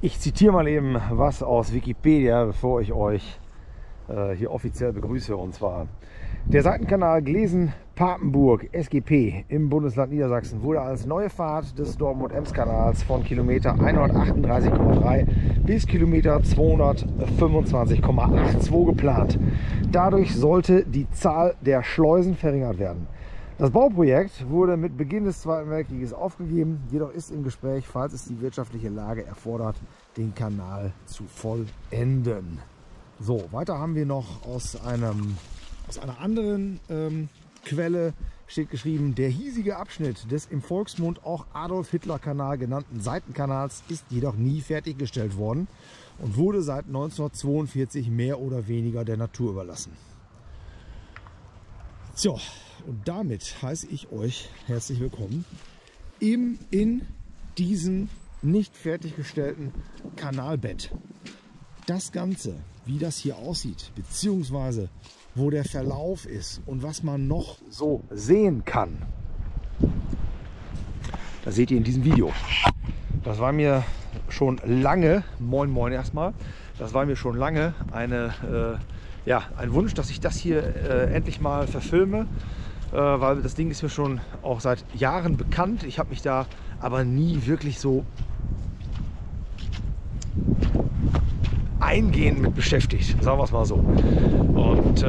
Ich zitiere mal eben was aus Wikipedia, bevor ich euch hier offiziell begrüße. Und zwar: Der Seitenkanal Glesen-Papenburg SGP im Bundesland Niedersachsen wurde als neue Fahrt des Dortmund-Ems-Kanals von Kilometer 138,3 bis Kilometer 225,82 geplant. Dadurch sollte die Zahl der Schleusen verringert werden. Das Bauprojekt wurde mit Beginn des Zweiten Weltkrieges aufgegeben, jedoch ist im Gespräch, falls es die wirtschaftliche Lage erfordert, den Kanal zu vollenden. So, weiter haben wir noch aus einer anderen Quelle steht geschrieben: Der hiesige Abschnitt des im Volksmund auch Adolf-Hitler-Kanal genannten Seitenkanals ist jedoch nie fertiggestellt worden und wurde seit 1942 mehr oder weniger der Natur überlassen. So, und damit heiße ich euch herzlich willkommen in diesem nicht fertiggestellten Kanalbett. Das Ganze, wie das hier aussieht, beziehungsweise wo der Verlauf ist und was man noch so sehen kann, das seht ihr in diesem Video. Das war mir schon lange, moin moin erstmal, das war mir schon lange ein Wunsch, dass ich das hier endlich mal verfilme, weil das Ding ist mir schon auch seit Jahren bekannt. Ich habe mich da aber nie wirklich so eingehend mit beschäftigt, sagen wir es mal so. Und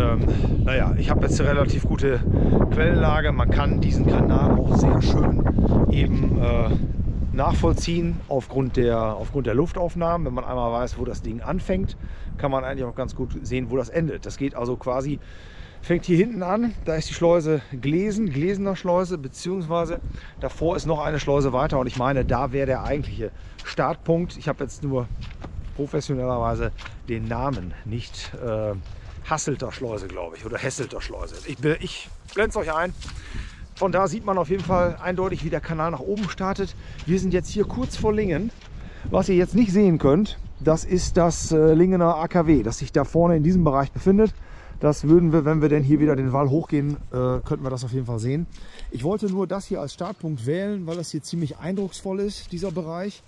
naja, ich habe jetzt eine relativ gute Quellenlage. Man kann diesen Kanal auch sehr schön eben nachvollziehen aufgrund der Luftaufnahmen. Wenn man einmal weiß, wo das Ding anfängt, kann man eigentlich auch ganz gut sehen, wo das endet. Das geht also quasi, fängt hier hinten an, da ist die Schleuse Glesener Schleuse, beziehungsweise davor ist noch eine Schleuse weiter und ich meine, da wäre der eigentliche Startpunkt. Ich habe jetzt nur professionellerweise den Namen, nicht Hasselter Schleuse, glaube ich, oder Hesselter Schleuse. Ich blende es euch ein. Von da sieht man auf jeden Fall eindeutig, wie der Kanal nach oben startet. Wir sind jetzt hier kurz vor Lingen. Was ihr jetzt nicht sehen könnt, das ist das Lingener AKW, das sich da vorne in diesem Bereich befindet. Das würden wir, wenn wir denn hier wieder den Wall hochgehen, könnten wir das auf jeden Fall sehen. Ich wollte nur das hier als Startpunkt wählen, weil das hier ziemlich eindrucksvoll ist, dieser Bereich.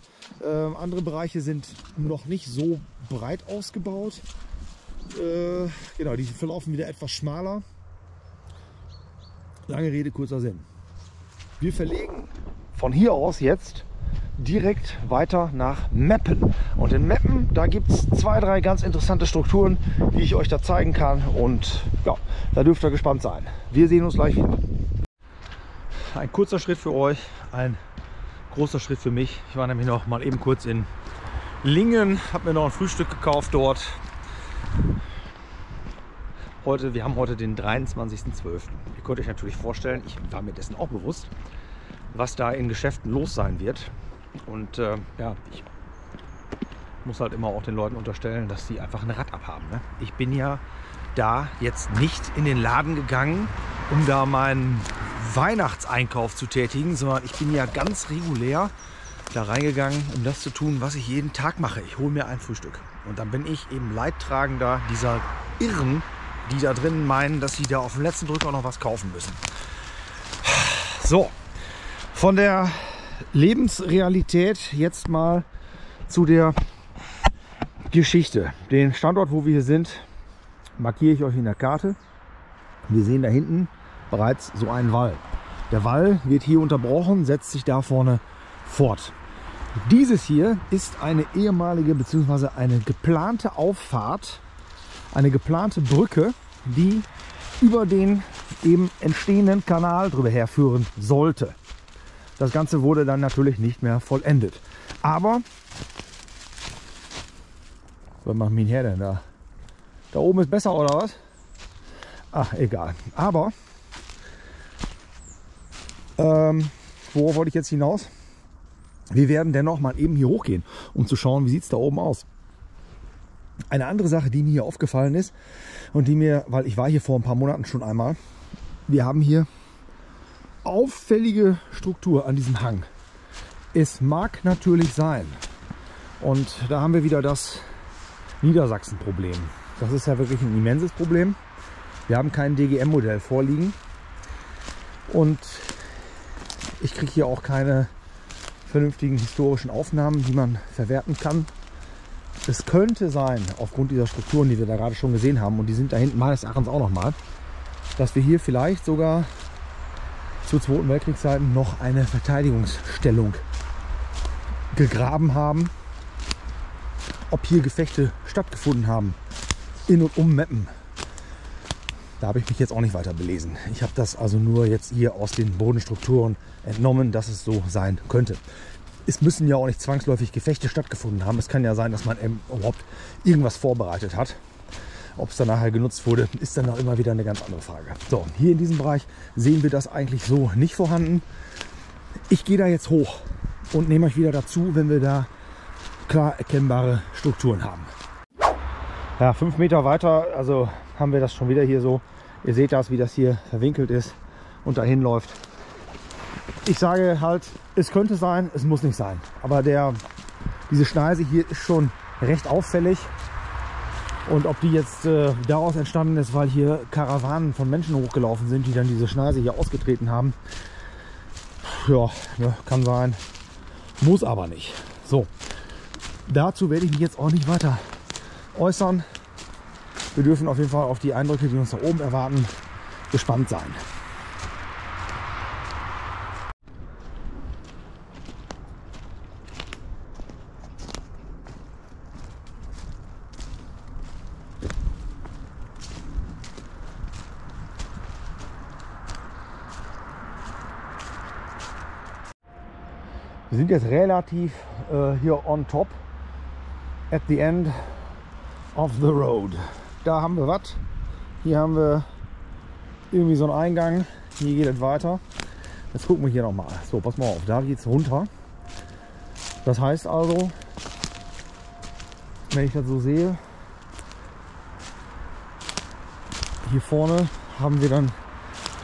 Andere Bereiche sind noch nicht so breit ausgebaut. Genau, die verlaufen wieder etwas schmaler. Lange Rede, kurzer Sinn. Wir verlegen von hier aus jetzt direkt weiter nach Meppen. Und in Meppen, da gibt es 2, 3 ganz interessante Strukturen, die ich euch da zeigen kann. Und ja, da dürft ihr gespannt sein. Wir sehen uns gleich wieder. Ein kurzer Schritt für euch, ein großer Schritt für mich. Ich war nämlich noch mal eben kurz in Lingen, habe mir noch ein Frühstück gekauft dort. Wir haben heute den 23.12. Ihr könnt euch natürlich vorstellen, ich war mir dessen auch bewusst, was da in Geschäften los sein wird. Und ja, ich muss halt immer auch den Leuten unterstellen, dass sie einfach ein Rad abhaben. Ne? Ich bin ja da jetzt nicht in den Laden gegangen, um da meinen Weihnachtseinkauf zu tätigen, sondern ich bin ja ganz regulär da reingegangen, um das zu tun, was ich jeden Tag mache. Ich hole mir ein Frühstück. Und dann bin ich eben Leidtragender dieser Irren, die da drin meinen, dass sie da auf dem letzten Drücker noch was kaufen müssen. So, von der Lebensrealität jetzt mal zu der Geschichte. Den Standort, wo wir hier sind, markiere ich euch in der Karte. Wir sehen da hinten bereits so einen Wall. Der Wall wird hier unterbrochen, setzt sich da vorne fort. Dieses hier ist eine ehemalige bzw. eine geplante Auffahrt, eine geplante Brücke, die über den eben entstehenden Kanal drüber herführen sollte. Das Ganze wurde dann natürlich nicht mehr vollendet. Aber, was macht mich her denn da? Da oben ist besser oder was? Ach, egal. Aber, worauf wollte ich jetzt hinaus? Wir werden dennoch mal eben hier hochgehen, um zu schauen, wie sieht es da oben aus. Eine andere Sache, die mir hier aufgefallen ist und die mir, weil ich war hier vor ein paar Monaten schon einmal, wir haben hier auffällige Struktur an diesem Hang. Es mag natürlich sein, und da haben wir wieder das Niedersachsen-Problem. Das ist ja wirklich ein immenses Problem. Wir haben kein DGM-Modell vorliegen und ich kriege hier auch keine vernünftigen historischen Aufnahmen, die man verwerten kann. Es könnte sein, aufgrund dieser Strukturen, die wir da gerade schon gesehen haben, und die sind da hinten meines Erachtens auch nochmal, dass wir hier vielleicht sogar zu Zweiten Weltkriegszeiten noch eine Verteidigungsstellung gegraben haben. Ob hier Gefechte stattgefunden haben in und um Meppen, da habe ich mich jetzt auch nicht weiter belesen. Ich habe das also nur jetzt hier aus den Bodenstrukturen entnommen, dass es so sein könnte. Es müssen ja auch nicht zwangsläufig Gefechte stattgefunden haben. Es kann ja sein, dass man überhaupt irgendwas vorbereitet hat. Ob es dann nachher genutzt wurde, ist dann auch immer wieder eine ganz andere Frage. So, hier in diesem Bereich sehen wir das eigentlich so nicht vorhanden. Ich gehe da jetzt hoch und nehme euch wieder dazu, wenn wir da klar erkennbare Strukturen haben. Ja, 5 Meter weiter, also haben wir das schon wieder hier so. Ihr seht das, wie das hier verwinkelt ist und dahin läuft. Ich sage halt, es könnte sein, es muss nicht sein. Aber diese Schneise hier ist schon recht auffällig. Und ob die jetzt daraus entstanden ist, weil hier Karawanen von Menschen hochgelaufen sind, die dann diese Schneise hier ausgetreten haben, ja, ne, kann sein, muss aber nicht. So, dazu werde ich mich jetzt auch nicht weiter äußern. Wir dürfen auf jeden Fall auf die Eindrücke, die uns da oben erwarten, gespannt sein. Wir sind jetzt relativ hier on top, at the end of the road. Da haben wir was. Hier haben wir irgendwie so einen Eingang. Hier geht es weiter. Jetzt gucken wir hier nochmal. So, pass mal auf. Da geht es runter. Das heißt also, wenn ich das so sehe, hier vorne haben wir dann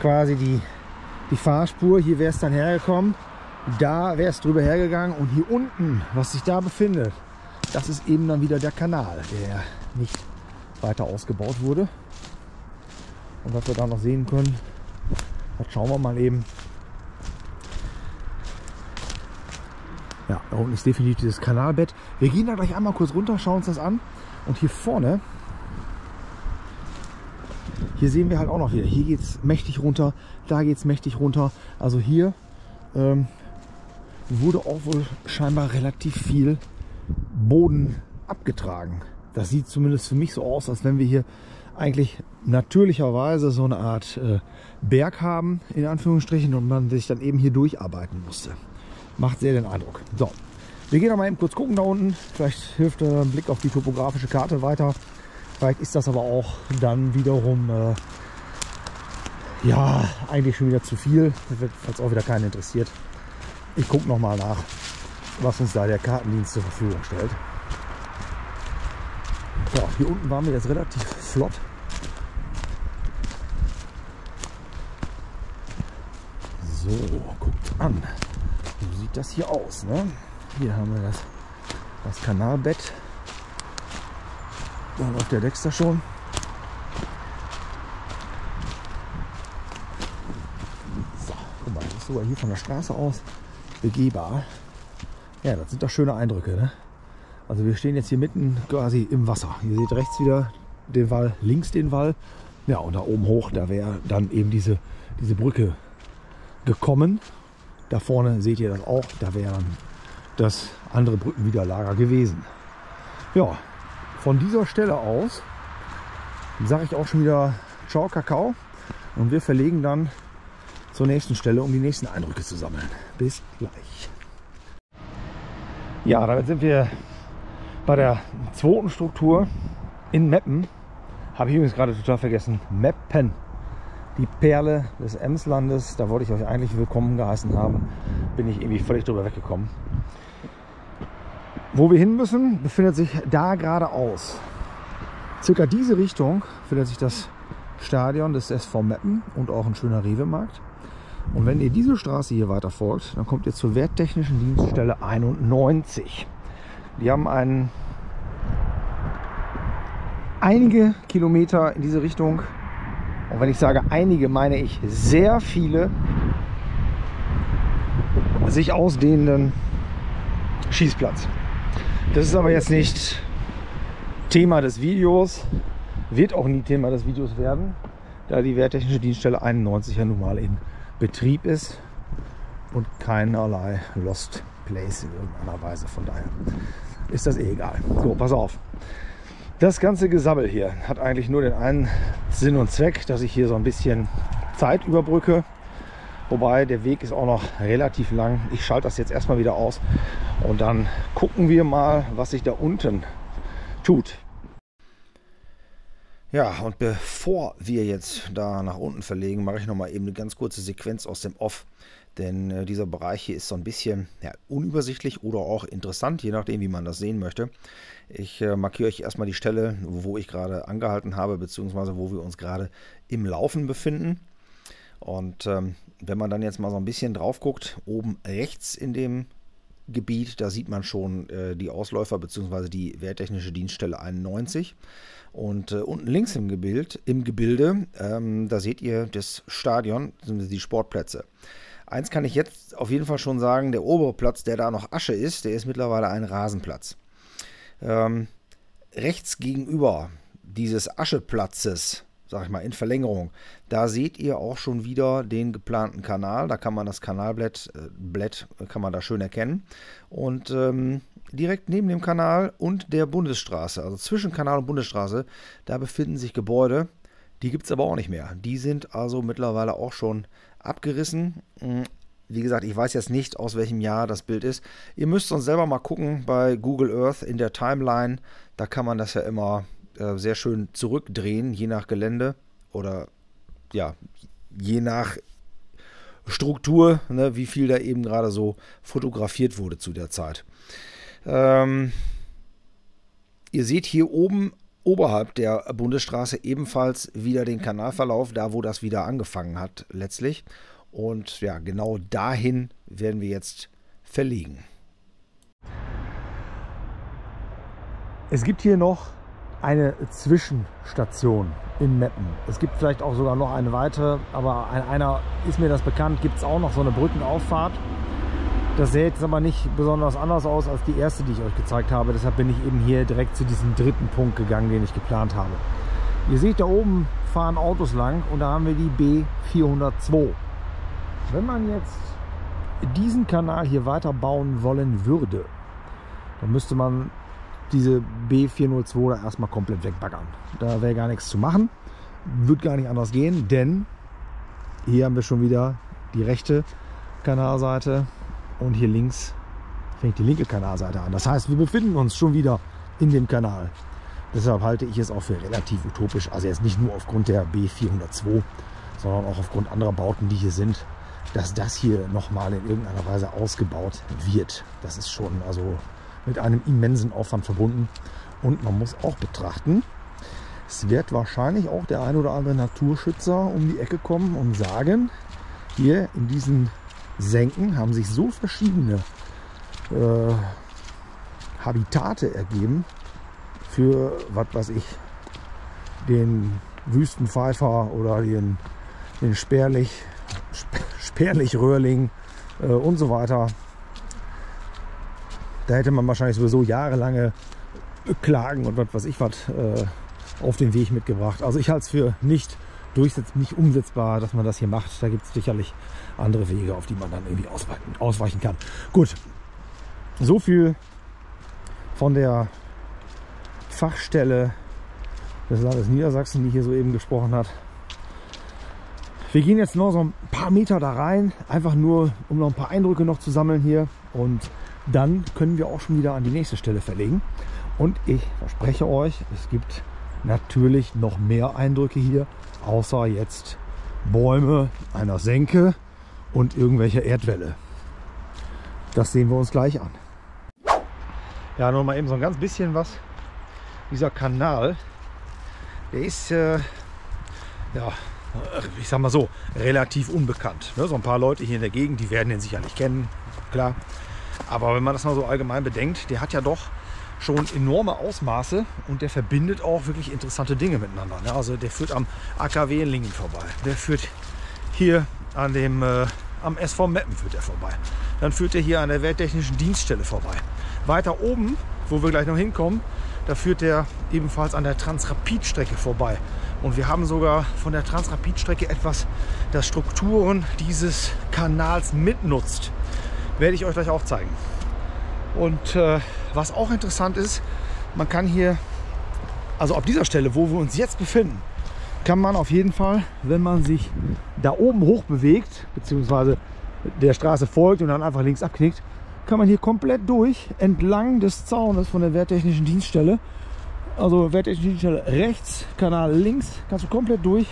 quasi die Fahrspur. Hier wäre es dann hergekommen. Da wäre es drüber hergegangen. Und hier unten, was sich da befindet, das ist eben dann wieder der Kanal, der nicht weiter ausgebaut wurde. Und was wir da noch sehen können, das schauen wir mal eben. Ja, da unten ist definitiv dieses Kanalbett. Wir gehen da gleich einmal kurz runter, schauen uns das an. Und hier vorne, hier sehen wir halt auch noch wieder, hier geht es mächtig runter, da geht es mächtig runter. Also hier wurde auch wohl scheinbar relativ viel Boden abgetragen. Das sieht zumindest für mich so aus, als wenn wir hier eigentlich natürlicherweise so eine Art Berg haben, in Anführungsstrichen, und man sich dann eben hier durcharbeiten musste. Macht sehr den Eindruck. So, wir gehen noch mal eben kurz gucken da unten. Vielleicht hilft ein Blick auf die topografische Karte weiter. Vielleicht ist das aber auch dann wiederum ja, eigentlich schon wieder zu viel, falls auch wieder keinen interessiert. Ich gucke noch mal nach, was uns da der Kartendienst zur Verfügung stellt. Ja, hier unten waren wir jetzt relativ flott. So, guckt an. So sieht das hier aus, ne? Hier haben wir das Kanalbett. Da läuft der Dexter schon. So, guck mal, das ist sogar hier von der Straße aus begehbar. Ja, das sind doch schöne Eindrücke, ne? Also wir stehen jetzt hier mitten quasi im Wasser. Ihr seht rechts wieder den Wall, links den Wall. Ja, und da oben hoch, da wäre dann eben diese Brücke gekommen. Da vorne seht ihr das auch, da wäre dann das andere Brückenwiderlager gewesen. Ja, von dieser Stelle aus sage ich auch schon wieder Ciao Kakao. Und wir verlegen dann zur nächsten Stelle, um die nächsten Eindrücke zu sammeln. Bis gleich. Ja, damit sind wir bei der zweiten Struktur in Meppen. Habe ich übrigens gerade total vergessen. Meppen, die Perle des Emslandes. Da wollte ich euch eigentlich willkommen geheißen haben. Bin ich irgendwie völlig drüber weggekommen. Wo wir hin müssen, befindet sich da geradeaus. Circa diese Richtung findet sich das Stadion des SV Meppen und auch ein schöner Rewe-Markt. Und wenn ihr diese Straße hier weiter folgt, dann kommt ihr zur Werttechnischen Dienststelle 91. Die haben einige Kilometer in diese Richtung. Und wenn ich sage einige, meine ich sehr viele sich ausdehnenden Schießplatz. Das ist aber jetzt nicht Thema des Videos, wird auch nie Thema des Videos werden, da die Wehrtechnische Dienststelle 91 ja nun mal in Betrieb ist und keinerlei Lost Place in irgendeiner Weise. Von daher ist das eh egal. So, pass auf. Das ganze Gesabbel hier hat eigentlich nur den einen Sinn und Zweck, dass ich hier so ein bisschen Zeit überbrücke. Wobei der Weg ist auch noch relativ lang. Ich schalte das jetzt erstmal wieder aus und dann gucken wir mal, was sich da unten tut. Ja, und bevor wir jetzt da nach unten verlegen, mache ich noch mal eben eine ganz kurze Sequenz aus dem Off. Denn dieser Bereich hier ist so ein bisschen unübersichtlich oder auch interessant, je nachdem, wie man das sehen möchte. Ich markiere euch erstmal die Stelle, wo ich gerade angehalten habe, beziehungsweise wo wir uns gerade im Laufen befinden. Und wenn man dann jetzt mal so ein bisschen drauf guckt, oben rechts in dem Gebiet, da sieht man schon die Ausläufer bzw. die Wehrtechnische Dienststelle 91. Und unten links im Gebilde, da seht ihr das Stadion, die Sportplätze. Eins kann ich jetzt auf jeden Fall schon sagen, der obere Platz, der da noch Asche ist, der ist mittlerweile ein Rasenplatz. Rechts gegenüber dieses Ascheplatzes, sag ich mal, in Verlängerung, da seht ihr auch schon wieder den geplanten Kanal. Da kann man das Kanalblatt kann man da schön erkennen. Und direkt neben dem Kanal und der Bundesstraße, also zwischen Kanal und Bundesstraße, da befinden sich Gebäude. Die gibt es aber auch nicht mehr. Die sind also mittlerweile auch schon abgerissen. Wie gesagt, ich weiß jetzt nicht, aus welchem Jahr das Bild ist. Ihr müsst uns selber mal gucken bei Google Earth in der Timeline. Da kann man das ja immer sehr schön zurückdrehen, je nach Gelände oder ja, je nach Struktur, ne, wie viel da eben gerade so fotografiert wurde zu der Zeit. Ihr seht hier oben oberhalb der Bundesstraße ebenfalls wieder den Kanalverlauf, da wo das wieder angefangen hat letztlich. Und ja, genau dahin werden wir jetzt verlegen. Es gibt hier noch eine Zwischenstation in Meppen. Es gibt vielleicht auch sogar noch eine weitere, aber an einer ist mir das bekannt, gibt es auch noch so eine Brückenauffahrt. Das sähe jetzt aber nicht besonders anders aus als die erste, die ich euch gezeigt habe. Deshalb bin ich eben hier direkt zu diesem dritten Punkt gegangen, den ich geplant habe. Ihr seht, da oben fahren Autos lang und da haben wir die B402. Wenn man jetzt diesen Kanal hier weiter bauen wollen würde, dann müsste man diese B402 da erstmal komplett wegbaggern. Da wäre gar nichts zu machen. Wird gar nicht anders gehen, denn hier haben wir schon wieder die rechte Kanalseite und hier links fängt die linke Kanalseite an. Das heißt, wir befinden uns schon wieder in dem Kanal. Deshalb halte ich es auch für relativ utopisch. Also jetzt nicht nur aufgrund der B402, sondern auch aufgrund anderer Bauten, die hier sind, dass das hier nochmal in irgendeiner Weise ausgebaut wird. Das ist schon also mit einem immensen Aufwand verbunden. Und man muss auch betrachten, es wird wahrscheinlich auch der ein oder andere Naturschützer um die Ecke kommen und sagen, hier in diesen Senken haben sich so verschiedene Habitate ergeben für, was weiß ich, den Wüstenpfeifer oder den Sperlichröhrling und so weiter. Da hätte man wahrscheinlich sowieso jahrelange Klagen und was weiß ich was auf den Weg mitgebracht. Also ich halte es für nicht umsetzbar, dass man das hier macht. Da gibt es sicherlich andere Wege, auf die man dann irgendwie ausweichen kann. Gut, so viel von der Fachstelle des Landes Niedersachsen, die hier soeben gesprochen hat. Wir gehen jetzt noch so ein paar Meter da rein, einfach nur, um noch ein paar Eindrücke noch zu sammeln hier. Und dann können wir auch schon wieder an die nächste Stelle verlegen. Und ich verspreche euch, es gibt natürlich noch mehr Eindrücke hier, außer jetzt Bäume einer Senke und irgendwelche Erdwälle. Das sehen wir uns gleich an. Ja, nur mal eben so ein ganz bisschen was. Dieser Kanal, der ist, ja, ich sag mal so, relativ unbekannt. Ne? So ein paar Leute hier in der Gegend, die werden den sicherlich kennen, klar. Aber wenn man das mal so allgemein bedenkt, der hat ja doch schon enorme Ausmaße und der verbindet auch wirklich interessante Dinge miteinander. Ne? Also der führt am AKW in Lingen vorbei. Der führt hier an dem am SV Meppen führt er vorbei. Dann führt er hier an der Wehrtechnischen Dienststelle vorbei. Weiter oben, wo wir gleich noch hinkommen, da führt er ebenfalls an der Transrapid-Strecke vorbei. Und wir haben sogar von der Transrapid-Strecke etwas, das Strukturen dieses Kanals mitnutzt. Werde ich euch gleich auch zeigen. Und was auch interessant ist, man kann hier, also auf dieser Stelle, wo wir uns jetzt befinden, kann man auf jeden Fall, wenn man sich da oben hoch bewegt, beziehungsweise der Straße folgt und dann einfach links abknickt, kann man hier komplett durch, entlang des Zaunes von der Wehrtechnischen Dienststelle. Also Wehrtechnische Dienststelle rechts, Kanal links, kannst du komplett durch,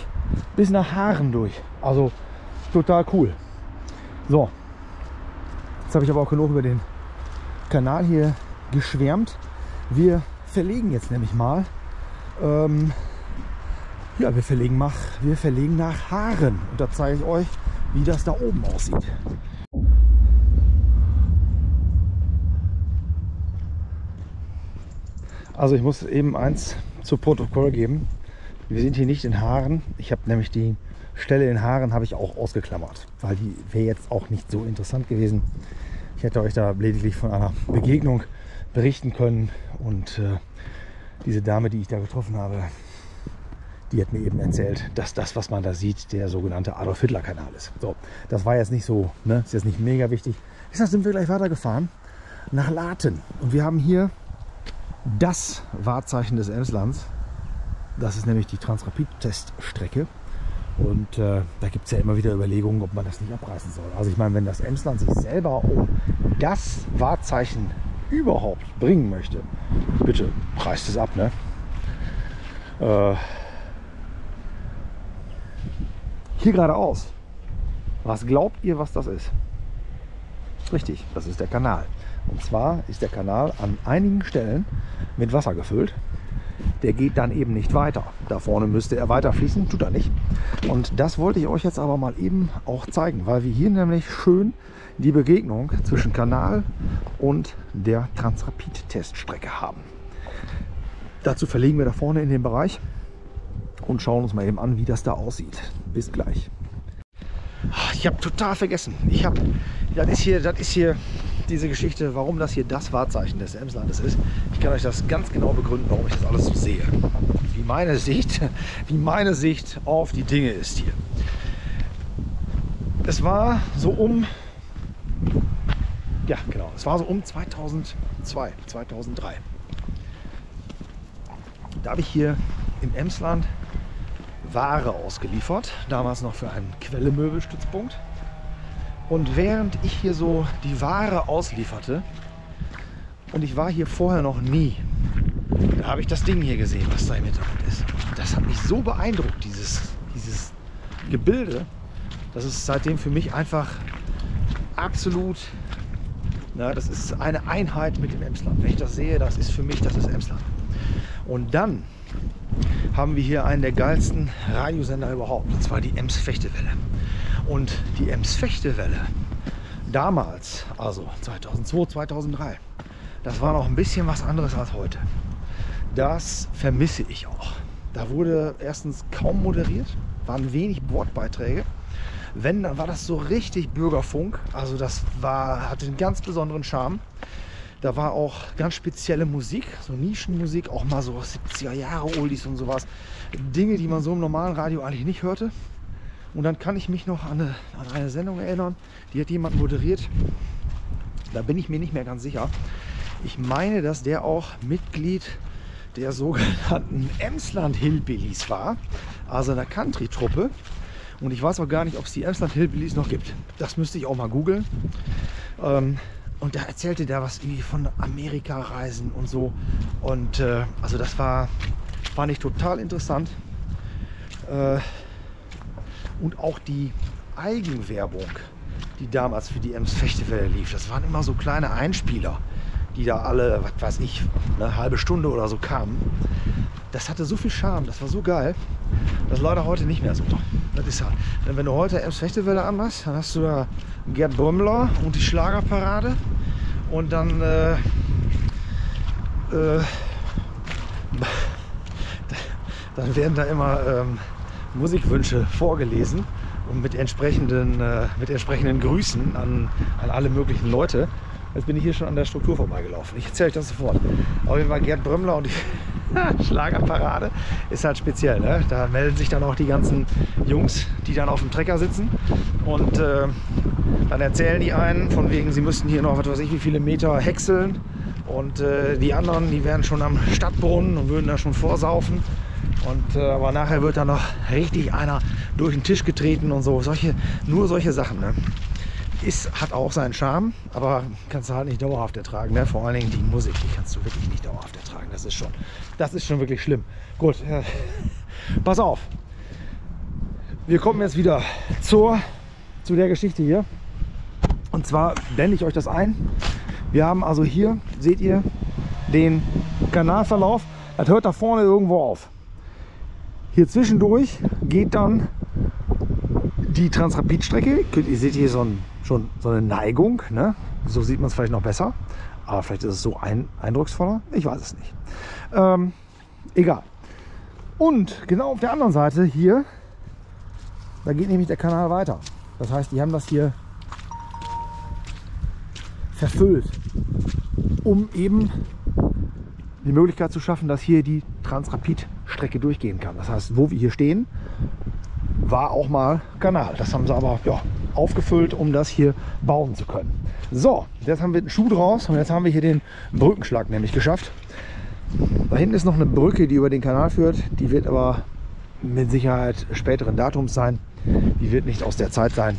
bis nach Haaren durch. Also total cool. So, jetzt habe ich aber auch genug über den Kanal hier geschwärmt. Wir verlegen jetzt nämlich mal, ja, wir verlegen nach Haaren. Und da zeige ich euch, wie das da oben aussieht. Also ich muss eben eins zu Protokoll geben. Wir sind hier nicht in Haaren. Ich habe nämlich die Stelle in Haaren habe ich auch ausgeklammert, weil die wäre jetzt auch nicht so interessant gewesen. Ich hätte euch da lediglich von einer Begegnung berichten können. Und diese Dame, die ich da getroffen habe, die hat mir eben erzählt, dass das, was man da sieht, der sogenannte Adolf-Hitler-Kanal ist. So, das war jetzt nicht so, ne? Ist jetzt nicht mega wichtig. Deshalb sind wir gleich weitergefahren nach Laten. Und wir haben hier das Wahrzeichen des Emslands. Das ist nämlich die Transrapid-Teststrecke. Und da gibt es ja immer wieder Überlegungen, ob man das nicht abreißen soll. Also ich meine, wenn das Emsland sich selber um das Wahrzeichen überhaupt bringen möchte, bitte reißt es ab, ne? Hier geradeaus. Was glaubt ihr, was das ist? Richtig, das ist der Kanal. Und zwar ist der Kanal an einigen Stellen mit Wasser gefüllt. Der geht dann eben nicht weiter. Da vorne müsste er weiter fließen, tut er nicht. Und das wollte ich euch jetzt aber mal eben auch zeigen, weil wir hier nämlich schön die Begegnung zwischen Kanal und der Transrapid-Teststrecke haben. Dazu verlegen wir da vorne in den Bereich und schauen uns mal eben an, wie das da aussieht. Bis gleich. Ich habe total vergessen. Das ist hier diese Geschichte, warum das hier das Wahrzeichen des Emslandes ist. Ich kann euch das ganz genau begründen, warum ich das alles so sehe. Wie meine Sicht auf die Dinge ist hier. Es war so um 2002, 2003. Da habe ich hier im Emsland Ware ausgeliefert, damals noch für einen Quelle-Möbelstützpunkt. Und während ich hier so die Ware auslieferte, und ich war hier vorher noch nie, da habe ich das Ding hier gesehen, was da im Hintergrund ist. Das hat mich so beeindruckt, dieses Gebilde, dass es seitdem für mich einfach absolut, das ist eine Einheit mit dem Emsland. Wenn ich das sehe, das ist für mich, das ist Emsland. Und dann haben wir hier einen der geilsten Radiosender überhaupt, und zwar die Ems-Fechtewelle. Und die Ems-Fechtewelle damals, also 2002, 2003, das war noch ein bisschen was anderes als heute. Das vermisse ich auch. Da wurde erstens kaum moderiert, waren wenig Wortbeiträge. Wenn, dann war das so richtig Bürgerfunk. Also das hatte einen ganz besonderen Charme. Da war auch ganz spezielle Musik, so Nischenmusik, auch mal so 70er Jahre Oldies und sowas. Dinge, die man so im normalen Radio eigentlich nicht hörte. Und dann kann ich mich noch an eine Sendung erinnern, die hat jemand moderiert. Da bin ich mir nicht mehr ganz sicher. Ich meine, dass der auch Mitglied der sogenannten Emsland Hillbillies war, also einer Country-Truppe. Und ich weiß auch gar nicht, ob es die Emsland Hillbillies noch gibt. Das müsste ich auch mal googeln. Und da erzählte der was irgendwie von Amerika-Reisen und so. Und also das fand ich total interessant. Und auch die Eigenwerbung, die damals für die Ems-Fechtewelle lief, das waren immer so kleine Einspieler, die da alle, was weiß ich, eine halbe Stunde oder so kamen. Das hatte so viel Charme, das war so geil. Das ist leider heute nicht mehr so. Das ist halt, wenn du heute Ems-Fechtewelle anmachst, dann hast du da Gerd Brümmler und die Schlagerparade. Und dann dann werden da immer Musikwünsche vorgelesen und mit entsprechenden Grüßen an alle möglichen Leute. Jetzt bin ich hier schon an der Struktur vorbeigelaufen. Ich erzähle euch das sofort. Auf jeden Fall Gerd Brömmler und die Schlagerparade ist halt speziell. Ne? Da melden sich dann auch die ganzen Jungs, die dann auf dem Trecker sitzen. Und dann erzählen die einen, von wegen, sie müssten hier noch, was weiß ich, wie viele Meter häckseln. Und die anderen, die wären schon am Stadtbrunnen und würden da schon vorsaufen. Und, aber nachher wird da noch richtig einer durch den Tisch getreten und so. Nur solche Sachen. Ne? Hat auch seinen Charme, aber kannst du halt nicht dauerhaft ertragen. Ne? Vor allen Dingen die Musik, die kannst du wirklich nicht dauerhaft ertragen. Das ist schon wirklich schlimm. Gut, pass auf. Wir kommen jetzt wieder zu der Geschichte hier. Und zwar blende ich euch das ein. Wir haben also hier, seht ihr, den Kanalverlauf. Das hört da vorne irgendwo auf. Hier zwischendurch geht dann die Transrapid-Strecke. Ihr seht hier schon so eine Neigung. Ne? So sieht man es vielleicht noch besser. Aber vielleicht ist es so eindrucksvoller. Ich weiß es nicht. Egal. Und genau auf der anderen Seite hier, da geht nämlich der Kanal weiter. Das heißt, die haben das hier verfüllt, um eben die Möglichkeit zu schaffen, dass hier die Transrapid-Strecke durchgehen kann. Das heißt, wo wir hier stehen, war auch mal Kanal. Das haben sie aber aufgefüllt, um das hier bauen zu können. So, jetzt haben wir den Schuh draus und jetzt haben wir hier den Brückenschlag nämlich geschafft. Da hinten ist noch eine Brücke, die über den Kanal führt. Die wird aber mit Sicherheit späteren Datums sein. Die wird nicht aus der Zeit sein.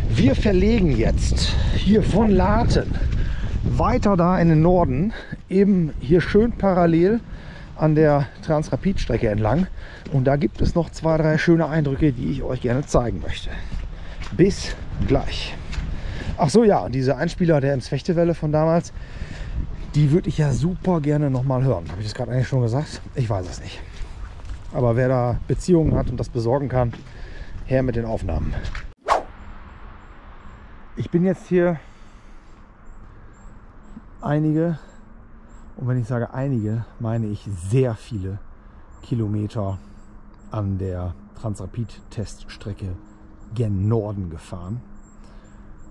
Wir verlegen jetzt hier von Laten weiter da in den Norden, eben hier schön parallel an der Transrapid-Strecke entlang. Und da gibt es noch 2, 3 schöne Eindrücke, die ich euch gerne zeigen möchte. Bis gleich. Ach so, ja, diese Einspieler der Ems-Fechtewelle von damals, die würde ich ja super gerne noch mal hören. Habe ich das gerade eigentlich schon gesagt? Ich weiß es nicht. Aber wer da Beziehungen hat und das besorgen kann, her mit den Aufnahmen. Ich bin jetzt hier einige, und wenn ich sage einige, meine ich sehr viele Kilometer an der Transrapid-Teststrecke gen Norden gefahren.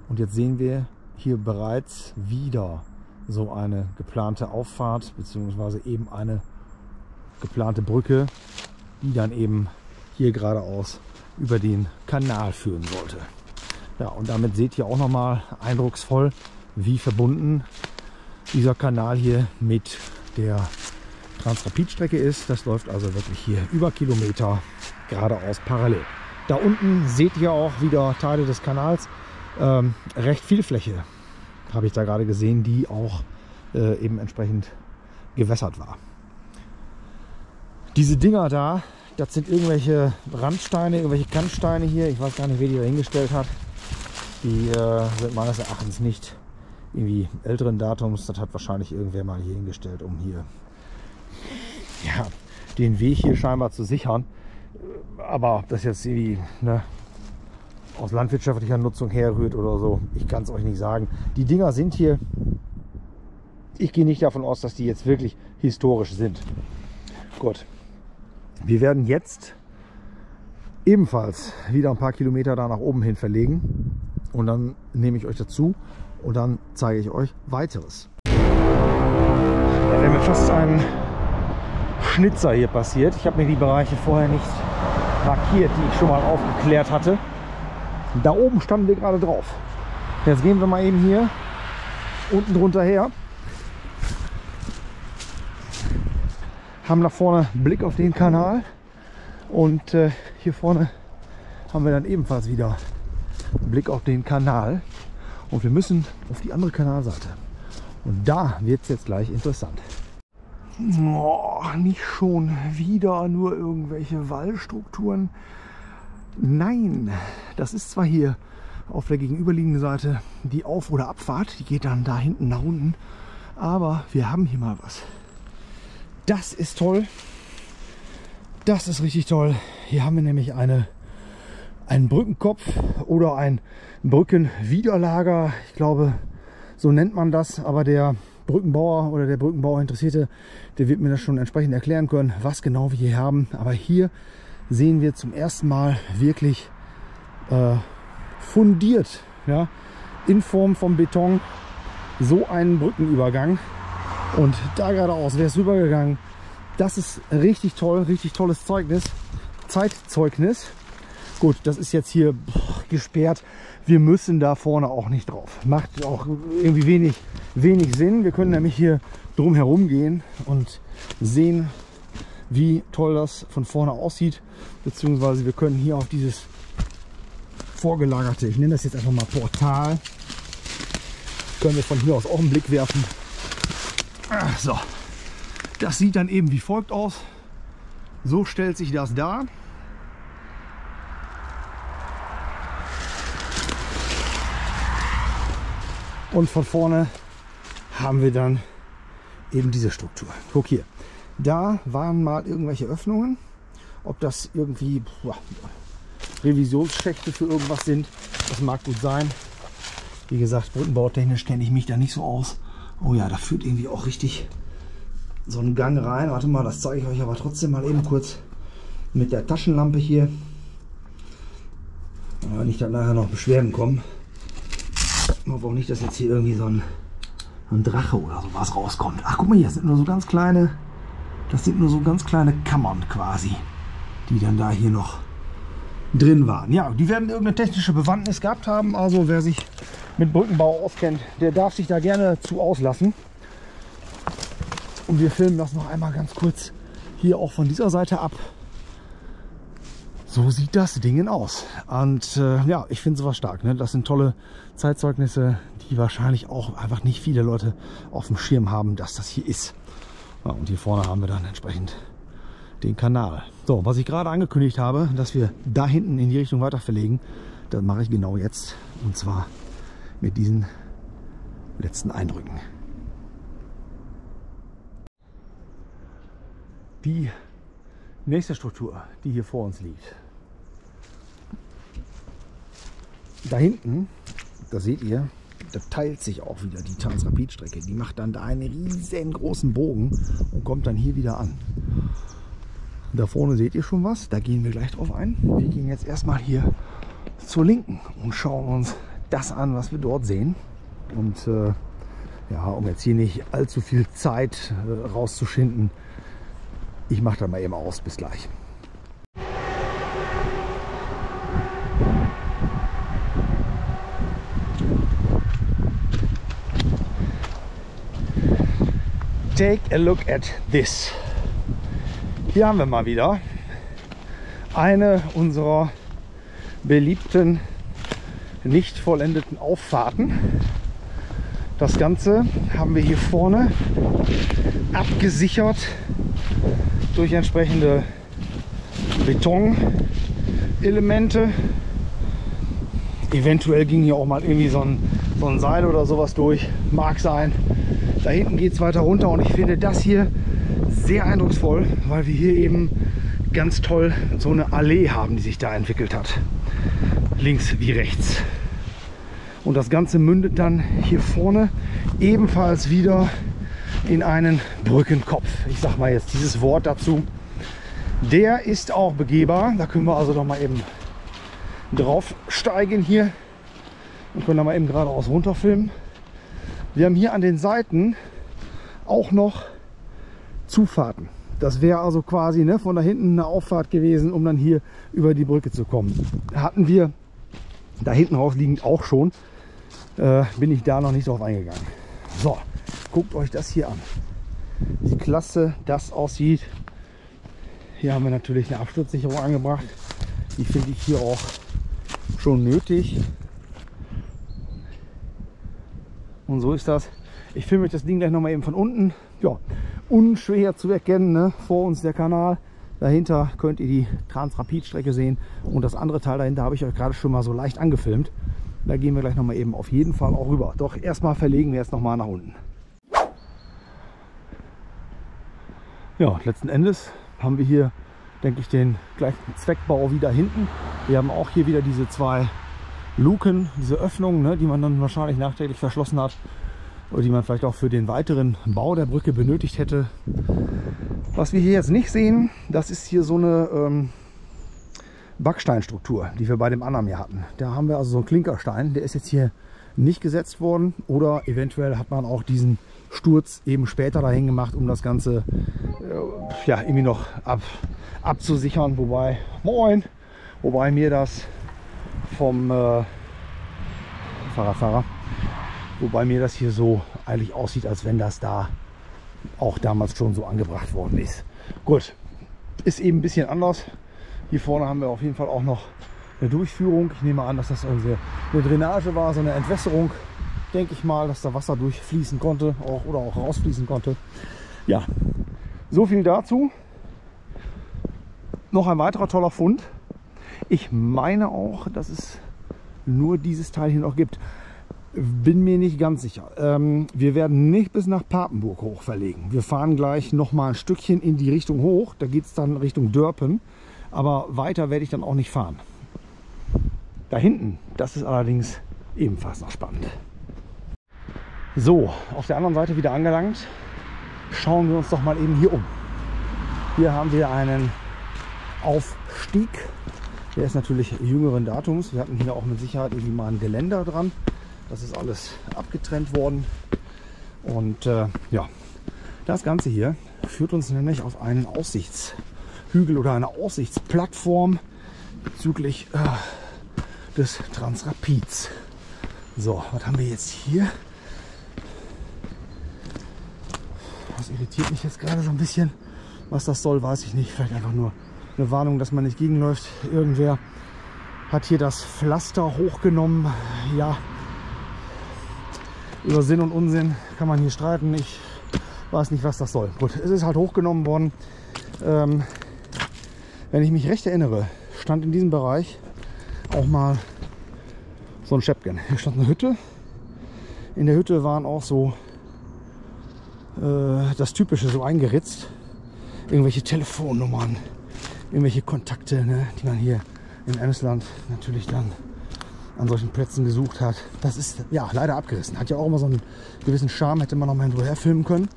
Und jetzt sehen wir hier bereits wieder so eine geplante Auffahrt, beziehungsweise eben eine geplante Brücke, die dann eben hier geradeaus über den Kanal führen sollte. Ja, und damit seht ihr auch nochmal eindrucksvoll, wie verbunden dieser Kanal hier mit der Transrapid-Strecke ist. Das läuft also wirklich hier über Kilometer geradeaus parallel. Da unten seht ihr auch wieder Teile des Kanals. Recht viel Fläche habe ich da gerade gesehen, die auch eben entsprechend gewässert war. Diese Dinger da, das sind irgendwelche Randsteine, irgendwelche Kantsteine hier. Ich weiß gar nicht, wer die da hingestellt hat. Die sind meines Erachtens nicht irgendwie älteren Datums. Das hat wahrscheinlich irgendwer mal hier hingestellt, um hier ja, den Weg hier scheinbar zu sichern. Aber ob das jetzt irgendwie aus landwirtschaftlicher Nutzung herrührt oder so, ich kann es euch nicht sagen. Die Dinger sind hier, ich gehe nicht davon aus, dass die jetzt wirklich historisch sind. Gut, wir werden jetzt ebenfalls wieder ein paar Kilometer da nach oben hin verlegen und dann nehme ich euch dazu und dann zeige ich euch weiteres. Da wäre mir fast ein Schnitzer hier passiert. Ich habe mir die Bereiche vorher nicht markiert, die ich schon mal aufgeklärt hatte. Da oben standen wir gerade drauf. Jetzt gehen wir mal eben hier unten drunter her. Haben nach vorne Blick auf den Kanal und hier vorne haben wir dann ebenfalls wieder Blick auf den Kanal und wir müssen auf die andere Kanalseite und da wird es jetzt gleich interessant. Oh, nicht schon wieder nur irgendwelche Wallstrukturen. Nein, das ist zwar hier auf der gegenüberliegenden Seite die Auf- oder Abfahrt, die geht dann da hinten nach unten, aber wir haben hier mal was. Das ist toll. Das ist richtig toll. Hier haben wir nämlich einen Brückenkopf oder ein Brückenwiderlager. Ich glaube, so nennt man das. Aber der Brückenbauer oder der Brückenbauer Interessierte, der wird mir das schon entsprechend erklären können, was genau wir hier haben. Aber hier sehen wir zum ersten Mal wirklich fundiert, ja, in Form von Beton, so einen Brückenübergang. Und da geradeaus wäre es rübergegangen. Das ist richtig toll, richtig tolles Zeitzeugnis. Gut, das ist jetzt hier gesperrt. Wir müssen da vorne auch nicht drauf. Macht auch irgendwie wenig Sinn. Wir können nämlich hier drum herum gehen und sehen, wie toll das von vorne aussieht. Beziehungsweise wir können hier auf dieses vorgelagerte, ich nenne das jetzt einfach mal Portal, können wir von hier aus auch einen Blick werfen. So, das sieht dann eben wie folgt aus. So stellt sich das dar. Und von vorne haben wir dann eben diese Struktur. Guck hier, da waren mal irgendwelche Öffnungen. Ob das irgendwie Revisionsschächte für irgendwas sind, das mag gut sein. Wie gesagt, brückenbautechnisch kenne ich mich da nicht so aus. Oh ja, da führt irgendwie auch richtig so ein Gang rein. Warte mal, das zeige ich euch aber trotzdem mal eben kurz mit der Taschenlampe hier. Wenn ich dann nachher noch Beschwerden kommen. Ich hoffe auch nicht, dass jetzt hier irgendwie so ein Drache oder sowas rauskommt. Ach, guck mal hier, das sind nur so ganz kleine, Kammern quasi, die dann da hier noch drin waren. Ja, die werden irgendeine technische Bewandtnis gehabt haben. Also wer sich mit Brückenbau auskennt, der darf sich da gerne zu auslassen. Und wir filmen das noch einmal ganz kurz hier auch von dieser Seite ab. So sieht das Ding aus. Und ja, ich finde sowas stark. Ne? Das sind tolle Zeitzeugnisse, die wahrscheinlich auch einfach nicht viele Leute auf dem Schirm haben, dass das hier ist. Ja, und hier vorne haben wir dann entsprechend den Kanal. So, was ich gerade angekündigt habe, dass wir da hinten in die Richtung weiter verlegen, das mache ich genau jetzt. Und zwar mit diesen letzten Eindrücken. Die nächste Struktur, die hier vor uns liegt. Da hinten, das seht ihr, da teilt sich auch wieder die Transrapid-Strecke. Die macht dann da einen riesengroßen Bogen und kommt dann hier wieder an. Da vorne seht ihr schon was, da gehen wir gleich drauf ein. Wir gehen jetzt erstmal hier zur Linken und schauen uns das an, was wir dort sehen. Und ja, um jetzt hier nicht allzu viel Zeit rauszuschinden, ich mache dann mal eben aus. Bis gleich. Take a look at this. Hier haben wir mal wieder eine unserer beliebten, nicht vollendeten Auffahrten. Das Ganze haben wir hier vorne abgesichert durch entsprechende Betonelemente. Eventuell ging hier auch mal irgendwie so ein Seil oder sowas durch, mag sein. Da hinten geht es weiter runter und ich finde das hier sehr eindrucksvoll, weil wir hier eben ganz toll so eine Allee haben, die sich da entwickelt hat. Links wie rechts. Und das Ganze mündet dann hier vorne ebenfalls wieder in einen Brückenkopf. Ich sag mal jetzt dieses Wort dazu. Der ist auch begehbar. Da können wir also doch mal eben drauf steigen hier und können da mal eben geradeaus runterfilmen. Wir haben hier an den Seiten auch noch Zufahrten. Das wäre also quasi von da hinten eine Auffahrt gewesen, um dann hier über die Brücke zu kommen. Hatten wir da hinten rausliegend auch schon. Bin ich da noch nicht drauf eingegangen. So, guckt euch das hier an. Wie klasse das aussieht. Hier haben wir natürlich eine Absturzsicherung angebracht. Die finde ich hier auch schon nötig. Und so ist das. Ich filme euch das Ding gleich noch mal eben von unten. Ja, unschwer zu erkennen, ne? Vor uns der Kanal. Dahinter könnt ihr die Transrapid-Strecke sehen. Und das andere Teil dahinter habe ich euch gerade schon mal so leicht angefilmt. Da gehen wir gleich noch mal eben auf jeden Fall auch rüber. Doch erstmal verlegen wir jetzt noch mal nach unten. Ja, letzten Endes haben wir hier, denke ich, den gleichen Zweckbau wie da hinten. Wir haben auch hier wieder diese zwei Luken, diese Öffnungen, ne, die man dann wahrscheinlich nachträglich verschlossen hat oder die man vielleicht auch für den weiteren Bau der Brücke benötigt hätte. Was wir hier jetzt nicht sehen, das ist hier so eine Backsteinstruktur, die wir bei dem anderen hier hatten. Da haben wir also so einen Klinkerstein, der ist jetzt hier nicht gesetzt worden, oder eventuell hat man auch diesen Sturz eben später dahin gemacht, um das Ganze ja, irgendwie noch abzusichern, wobei mir das vom Fahrradfahrer, wobei mir das hier so eigentlich aussieht, als wenn das da auch damals schon so angebracht worden ist. Gut, ist eben ein bisschen anders. Hier vorne haben wir auf jeden Fall auch noch eine Durchführung. Ich nehme an, dass das also eine Drainage war, so eine Entwässerung, denke ich mal, dass da Wasser durchfließen konnte oder auch rausfließen konnte. Ja, so viel dazu. Noch ein weiterer toller Fund. Ich meine auch, dass es nur dieses Teil hier noch gibt. Bin mir nicht ganz sicher. Wir werden nicht bis nach Papenburg hoch verlegen. Wir fahren gleich noch mal ein Stückchen in die Richtung hoch. Da geht es dann Richtung Dörpen. Aber weiter werde ich dann auch nicht fahren. Da hinten, das ist allerdings ebenfalls noch spannend. So, auf der anderen Seite wieder angelangt. Schauen wir uns doch mal eben hier um. Hier haben wir einen Aufstieg. Der ist natürlich jüngeren Datums. Wir hatten hier auch mit Sicherheit irgendwie mal ein Geländer dran. Das ist alles abgetrennt worden. Und ja, das Ganze hier führt uns nämlich auf einen Aussichtshügel oder eine Aussichtsplattform bezüglich des Transrapids. So, was haben wir jetzt hier? Das irritiert mich jetzt gerade so ein bisschen. Was das soll, weiß ich nicht. Vielleicht einfach nur eine Warnung, dass man nicht gegenläuft. Irgendwer hat hier das Pflaster hochgenommen. Ja, über Sinn und Unsinn kann man hier streiten. Ich weiß nicht, was das soll. Gut, es ist halt hochgenommen worden. Wenn ich mich recht erinnere, stand in diesem Bereich auch mal so ein Schäppchen. Hier stand eine Hütte. In der Hütte waren auch so das Typische so eingeritzt. Irgendwelche Telefonnummern, irgendwelche Kontakte, ne, die man hier im Emsland natürlich dann an solchen Plätzen gesucht hat. Das ist ja leider abgerissen. Hat ja auch immer so einen gewissen Charme, hätte man noch mal hinterher filmen können.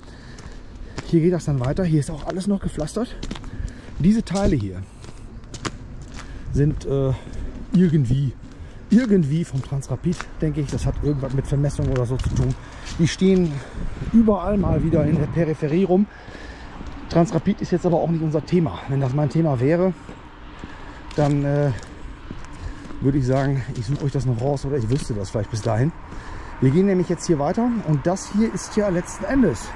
Hier geht das dann weiter. Hier ist auch alles noch gepflastert. Diese Teile hier sind irgendwie vom Transrapid, denke ich. Das hat irgendwas mit Vermessung oder so zu tun. Die stehen überall mal wieder in der Peripherie rum. Transrapid ist jetzt aber auch nicht unser Thema. Wenn das mein Thema wäre, dann würde ich sagen, ich suche euch das noch raus oder ich wüsste das vielleicht bis dahin. Wir gehen nämlich jetzt hier weiter und das hier ist ja letzten Endes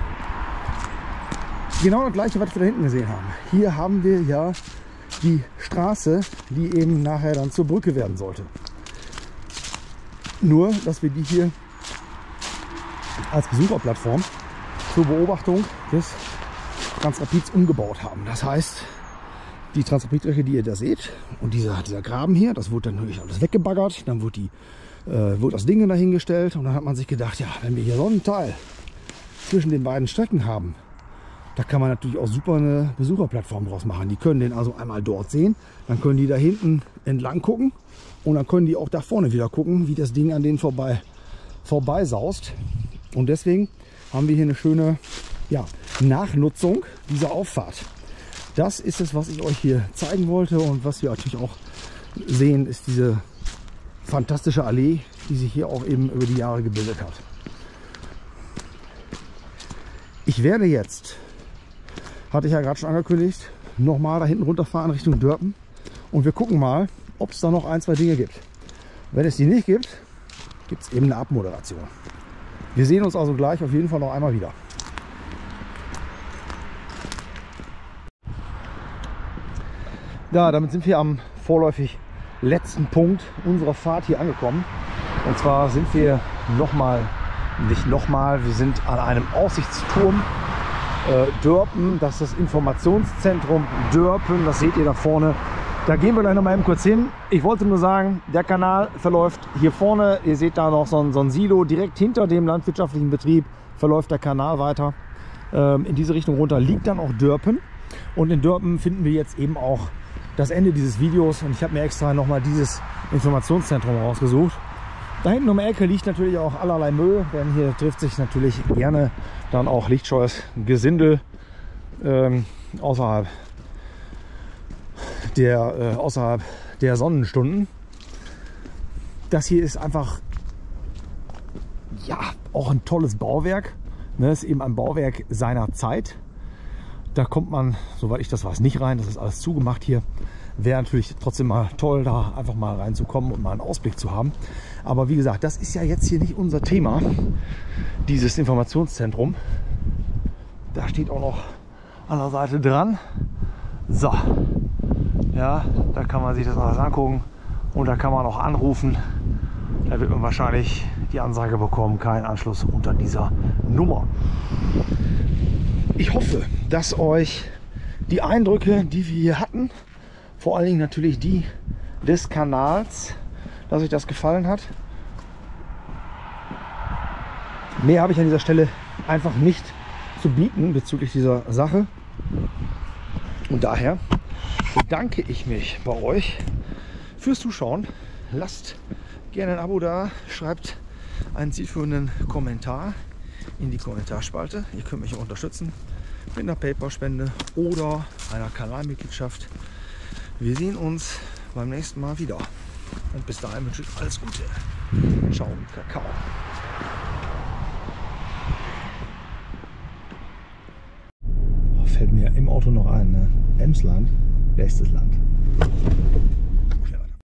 genau das gleiche, was wir da hinten gesehen haben. Hier haben wir ja die Straße, die eben nachher dann zur Brücke werden sollte. Nur, dass wir die hier als Besucherplattform zur Beobachtung des Transrapids umgebaut haben. Das heißt, die Transrapidstrecke, die ihr da seht, und dieser Graben hier, das wurde dann natürlich alles weggebaggert. Dann wurde das Ding dahingestellt und dann hat man sich gedacht, ja, wenn wir hier so einen Teil zwischen den beiden Strecken haben, da kann man natürlich auch super eine Besucherplattform draus machen. Die können den also einmal dort sehen, dann können die da hinten entlang gucken und dann können die auch da vorne wieder gucken, wie das Ding an denen vorbeisaust. Und deswegen haben wir hier eine schöne Nachnutzung dieser Auffahrt. Das ist es, was ich euch hier zeigen wollte, und was wir natürlich auch sehen, ist diese fantastische Allee, die sich hier auch eben über die Jahre gebildet hat. Ich werde jetzt, hatte ich ja gerade schon angekündigt, nochmal da hinten runterfahren Richtung Dörpen und wir gucken mal, ob es da noch ein, zwei Dinge gibt. Wenn es die nicht gibt, gibt es eben eine Abmoderation. Wir sehen uns also gleich auf jeden Fall noch einmal wieder. Ja, damit sind wir am vorläufig letzten Punkt unserer Fahrt hier angekommen. Und zwar sind wir wir sind an einem Aussichtsturm Dörpen. Das ist das Informationszentrum Dörpen, das seht ihr da vorne. Da gehen wir gleich noch mal eben kurz hin. Ich wollte nur sagen, der Kanal verläuft hier vorne. Ihr seht da noch so ein Silo. Direkt hinter dem landwirtschaftlichen Betrieb verläuft der Kanal weiter. In diese Richtung runter liegt dann auch Dörpen. Und in Dörpen finden wir jetzt eben auch das Ende dieses Videos. Und ich habe mir extra noch mal dieses Informationszentrum rausgesucht. Da hinten um die Ecke liegt natürlich auch allerlei Müll, denn hier trifft sich natürlich gerne dann auch lichtscheues Gesindel außerhalb außerhalb der Sonnenstunden. Das hier ist einfach ja auch ein tolles Bauwerk. Ne, ist eben ein Bauwerk seiner Zeit. Da kommt man, soweit ich das weiß, nicht rein. Das ist alles zugemacht hier. Wäre natürlich trotzdem mal toll, da einfach mal reinzukommen und mal einen Ausblick zu haben. Aber wie gesagt, das ist ja jetzt hier nicht unser Thema, dieses Informationszentrum. Da steht auch noch an der Seite dran. So, ja, da kann man sich das alles angucken und da kann man auch anrufen. Da wird man wahrscheinlich die Ansage bekommen, kein Anschluss unter dieser Nummer. Ich hoffe, dass euch die Eindrücke, die wir hier hatten, vor allen Dingen natürlich die des Kanals, dass euch das gefallen hat. Mehr habe ich an dieser Stelle einfach nicht zu bieten bezüglich dieser Sache. Und daher bedanke ich mich bei euch fürs Zuschauen. Lasst gerne ein Abo da, schreibt einen zielführenden Kommentar in die Kommentarspalte. Ihr könnt mich auch unterstützen mit einer PayPal-Spende oder einer Kanalmitgliedschaft. Wir sehen uns beim nächsten Mal wieder. Und bis dahin wünsche ich alles Gute. Ciao mit Kakao. Fällt mir im Auto noch ein, ne? Emsland, bestes Land.